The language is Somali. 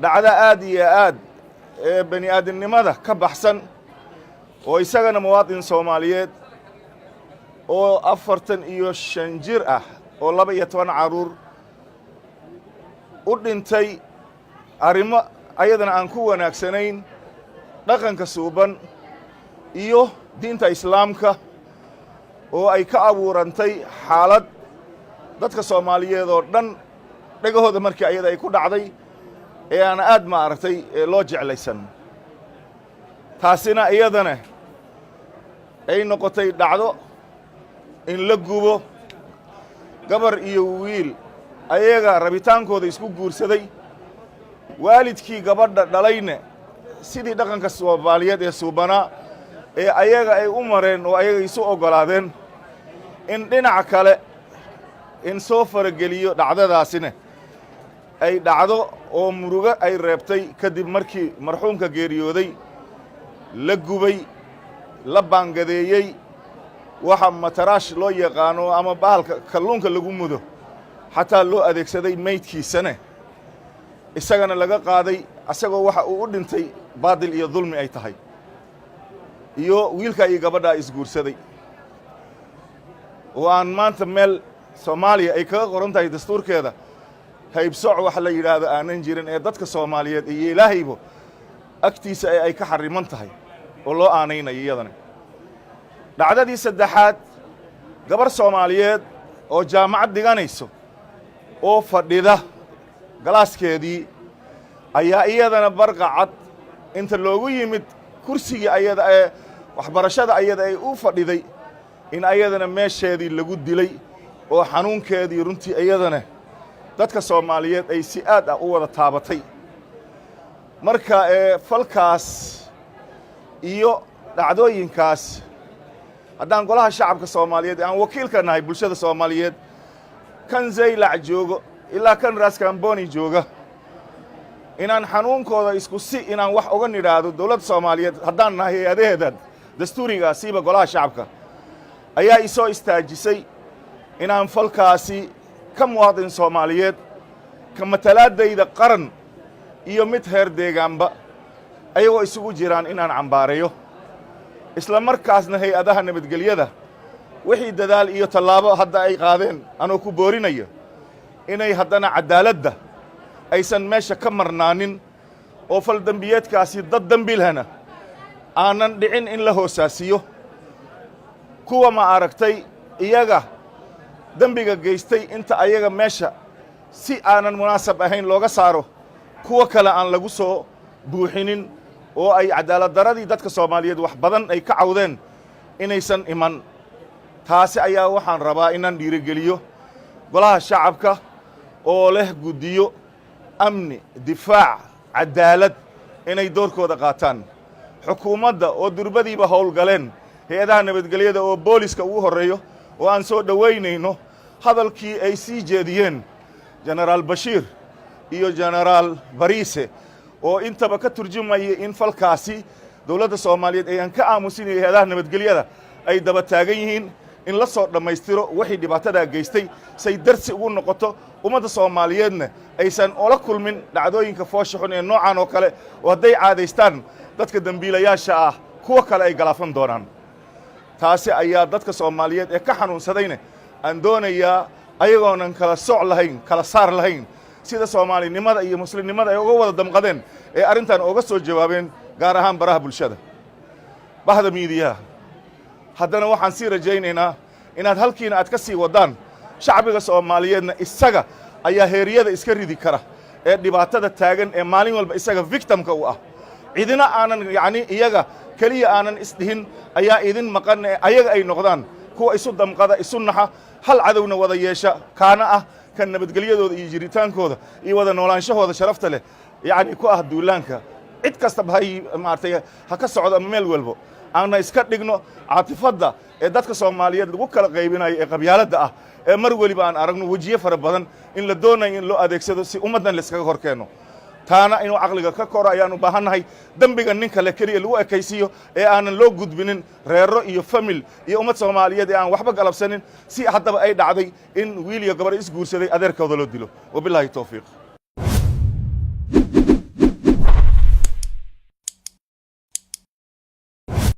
dhacdo aad iyo aad ee bani aadamnimada ka baxsan oo isagana muwaadin Soomaaliyeed oo 45 jir ah oo 12 caruur u dhintay arrimo ayadana aan ku wanaagsanayn dhaqanka suuban iyo diinta islaamka oo ay ka abuurantay xaalad dadka Soomaaliyeed oo dhan dhagahooda markii ayada ay ku dhacday ee aan aad ma aragtay loo jeclaysan taasina iyadana ay noqotay dhacdo in la gubo gabar iyo wiil ayaga rabitaankooda isku guursaday waalidkii gabadha dhalayna sidii dhaqanka Soomaaliyeed ee suubanaa ee ayaga ay u mareen oo ayaga isu ogolaadeen in dhinaca kale in soo farageliyo dhacdadaasina ay dhacdo oo muruga ay reebtay kadib markii marxuumka geeriyooday la gubay la baangadeeyey waxa mataraash loo yaqaano ama bahalka kalluunka lagu mudo xataa loo adeegsaday meydkiisana isagana laga qaaday asagoo waxa uu u dhintay baadil iyo dulmi ay tahay iyo wiilka iyo gabadha isguursaday oo aan maanta meel Soomaaliya ay kaga qoran tahay dastuurkeeda haybsooc wax la yiraahdo aanan jirin ee dadka Soomaaliyeed iyo Ilaahaybo agtiisa ay ka xariman tahay oo loo aanaynayo iyadana dhacdadii saddexaad gabar Soomaaliyeed oo jaamacad dhiganayso oo fadhida galaaskeedii ayaa iyadana barqacad inta loogu yimid kursiga ayada ee waxbarashada ayada ay u fadhiday in ayadana meesheedii lagu dilay oo xanuunkeedii runtii iyadana dadka Soomaaliyeed ay si aad ah u wada taabatay marka falkaas iyo dhacdooyinkaas haddaan golaha shacabka Soomaaliyeed aan wakiilka nahay bulshada Soomaaliyeed kan Zaylac joogo ilaa kan Ras Kamboni jooga inaan xanuunkooda isku si inaan wax uga nidhaahdo dawladda Soomaaliyeed haddaan nahay hay'adaheeda dastuuriga siiba golaha shacabka ayaa isoo istaajisay inaan falkaasi ka muwaadin Soomaaliyeed ka matalaadayda qaran iyo mid heer deegaanba ayagoo isugu jiraan inaan cambaareeyo isla markaasna hay'adaha nabadgelyada wixii dadaal iyo tallaabo hadda ay qaadeen anoo ku boorinayo inay haddana cadaaladda aysan meesha ka marnaanin oo fal dambiyeedkaasi dad dambilhana aanan dhicin in la hoosaasiyo kuwa ma aragtay iyaga dambiga geystay inta ayaga meesha si aanan munaasab ahayn looga saaro kuwa kale aan lagu soo buuxinin oo ay cadaalad daradii dadka Soomaaliyeed wax badan ay ka cawdeen inaysan iman taasi ayaa waxaan rabaa inaan dhiirigeliyo golaha shacabka oo leh gudiyo amni difaac cadaalad inay doorkooda qaataan xukuumadda oo durbadiiba howlgaleen hay'adaha nabadgelyada oo booliska ugu horeeyo oo aan soo dhaweynayno hadalkii ay sii jeediyeen General Bashir iyo General Barise oo intaba ka turjumaya in falkaasi dawladda Soomaaliyeed ay ka aamusinayeen hay'adaha nabadgelyada ay daba taagan yihiin in la soo dhameystiro wixii dhibaatada geystay say darsi ugu noqoto ummadda Soomaaliyeedna aysan ola kulmin dhacdooyinka foosha xun ee noocan oo kale oo haday caadaystaan dadka dambiilayaasha ah kuwa kale ay galaafan doonaan taasi ayaa dadka Soomaaliyeed ee ka xanuunsadayna aan doonayaa ayagoonan kala sooc lahayn kala saar lahayn sida Soomaalinimada iyo muslimnimada ay uga wada damqadeen ee arintan uga soo jawaabeen gaar ahaan baraha bulshada bahda miidiyaha haddana waxaan sii rajaynaynaa inaad halkiina aad ka sii wadaan shacbiga Soomaaliyeedna isaga ayaa heeriyada iska ridi kara ee dhibaatada taagan ee maalin walba isaga victimka u ah cidina aanan iyaga kaliya aanan isdhihin ayaa idin maqan ayaga ay noqdaan kuwa isu damqada isu naxa hal cadawna wada yeesha kaana ah kan nabadgelyadooda iyo jiritaankooda iyo wada noolaanshahooda sharafta leh ku ah duulaanka cid kasta bahay maartay ha ka socdo meel walbo aana iska dhigno caatifada ee dadka Soomaaliyeed lagu kala qaybinayo ee qabyaaladda ah ee mar waliba aan aragno wajiye fara badan in la doonayo in loo adeegsado si ummadan la iskaga horkeeno taana inuu aqliga ka koro ayaan u baahanahay dambiga ninka la kaliya lagu ekaysiyo ee aanan loo gudbinin reero iyo family iyo ummad Soomaaliyeed ee aan waxba galabsanin si haddaba ay dhacday in wiil iyo gabar is guursaday adeerkooda loo dilo wabillahi tawfiiq